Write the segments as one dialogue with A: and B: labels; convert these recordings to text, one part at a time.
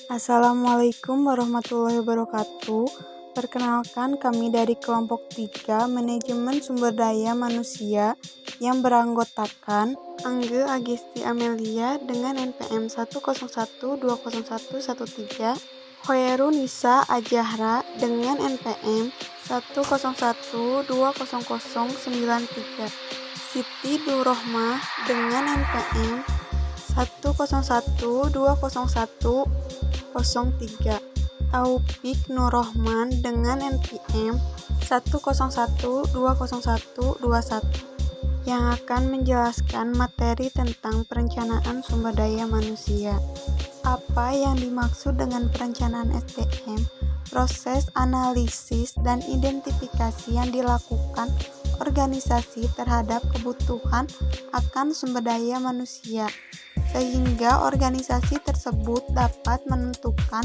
A: Assalamualaikum warahmatullahi wabarakatuh. Perkenalkan, kami dari kelompok 3 Manajemen Sumber Daya Manusia yang beranggotakan Angge Agesti Amelia dengan NPM 101201113, Hoeru Nisa Ajahra dengan NPM 101200093, Siti Nurrohmah dengan NPM 101200103, Taufik Nurrohman dengan NPM 101200121 yang akan menjelaskan materi tentang perencanaan sumber daya manusia. Apa yang dimaksud dengan perencanaan SDM? Proses analisis dan identifikasi yang dilakukan organisasi terhadap kebutuhan akan sumber daya manusia, sehingga organisasi tersebut dapat menentukan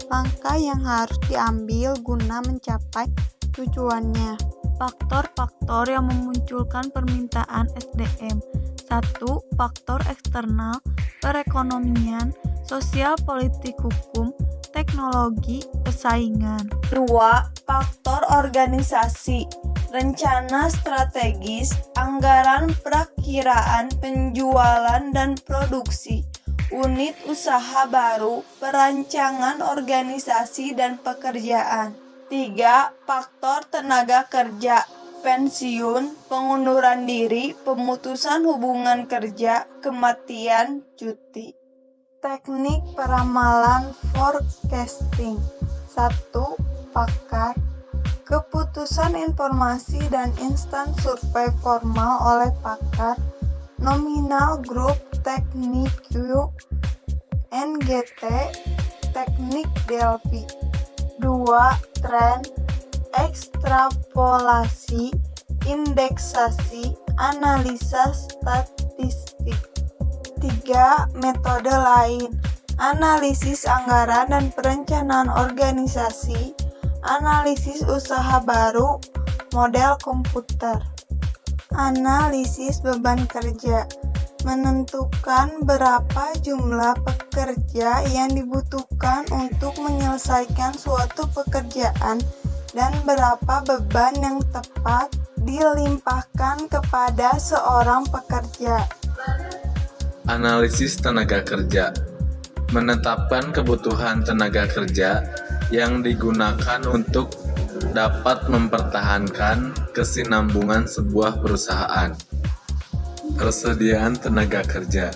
A: langkah yang harus diambil guna mencapai tujuannya. Faktor-faktor yang memunculkan permintaan SDM. 1. Faktor eksternal, perekonomian, sosial, politik, hukum, teknologi, persaingan. 2. Faktor organisasi, rencana strategis, anggaran perakiraan, penjualan dan produksi, unit usaha baru, perancangan organisasi dan pekerjaan. 3. Faktor tenaga kerja, pensiun, pengunduran diri, pemutusan hubungan kerja, kematian, cuti. Teknik peramalan forecasting. 1. Pakar, keputusan informasi dan instan survei formal oleh pakar, nominal grup, teknik Q, NGT, teknik Delphi. 2. Tren, ekstrapolasi, indeksasi, analisa statistik. 3. Metode lain, analisis anggaran dan perencanaan organisasi, analisis usaha baru, model komputer. Analisis beban kerja, menentukan berapa jumlah pekerja yang dibutuhkan untuk menyelesaikan suatu pekerjaan dan berapa beban yang tepat dilimpahkan kepada seorang pekerja.
B: Analisis tenaga kerja, menetapkan kebutuhan tenaga kerja yang digunakan untuk dapat mempertahankan kesinambungan sebuah perusahaan. Persediaan tenaga kerja,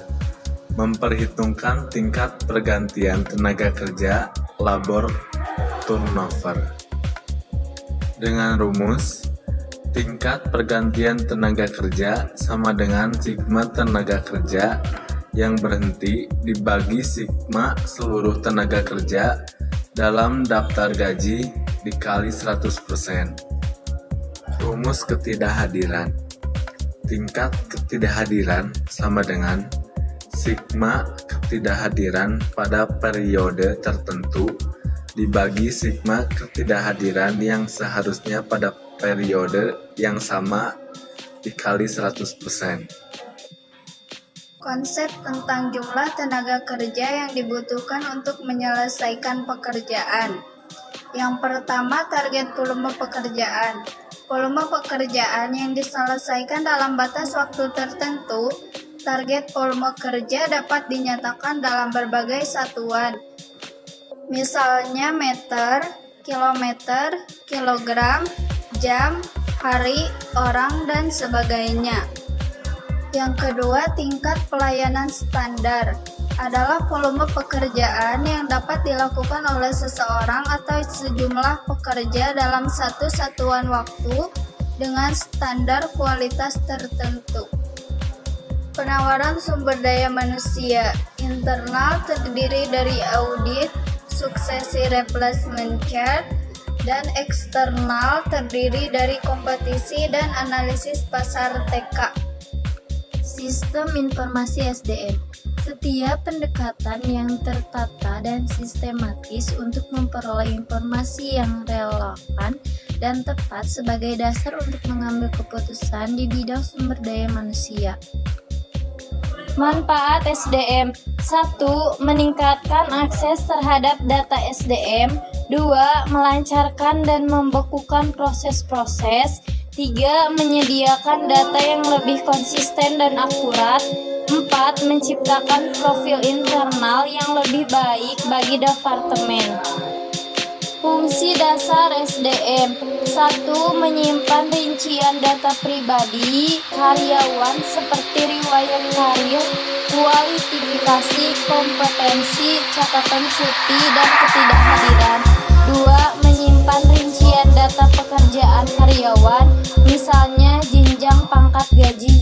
B: memperhitungkan tingkat pergantian tenaga kerja, labor turnover. Dengan rumus, tingkat pergantian tenaga kerja sama dengan sigma tenaga kerja yang berhenti dibagi sigma seluruh tenaga kerja dalam daftar gaji dikali 100%. Rumus ketidakhadiran. Tingkat ketidakhadiran sama dengan sigma ketidakhadiran pada periode tertentu dibagi sigma ketidakhadiran yang seharusnya pada periode yang sama dikali 100%.
C: Konsep tentang jumlah tenaga kerja yang dibutuhkan untuk menyelesaikan pekerjaan. Yang pertama, target volume pekerjaan. Volume pekerjaan yang diselesaikan dalam batas waktu tertentu. Target volume kerja dapat dinyatakan dalam berbagai satuan. Misalnya meter, kilometer, kilogram, jam, hari, orang, dan sebagainya. Yang kedua, tingkat pelayanan standar adalah volume pekerjaan yang dapat dilakukan oleh seseorang atau sejumlah pekerja dalam satu satuan waktu dengan standar kualitas tertentu. Penawaran sumber daya manusia internal terdiri dari audit, suksesi replacement chart, dan eksternal terdiri dari kompetisi dan analisis pasar TK. Sistem informasi SDM. Setiap pendekatan yang tertata dan sistematis untuk memperoleh informasi yang relevan dan tepat sebagai dasar untuk mengambil keputusan di bidang sumber daya manusia. Manfaat SDM.
D: 1. Meningkatkan akses terhadap data SDM. 2. Melancarkan dan membekukan proses-proses. 3. Menyediakan data yang lebih konsisten dan akurat. 4. Menciptakan profil internal yang lebih baik bagi departemen. Fungsi dasar SDM. 1. Menyimpan rincian data pribadi karyawan seperti riwayat karir, kualifikasi, kompetensi, catatan cuti, dan ketidakhadiran. 2. Menyimpan rincian data pekerjaan karyawan, misalnya jenjang, pangkat, gaji,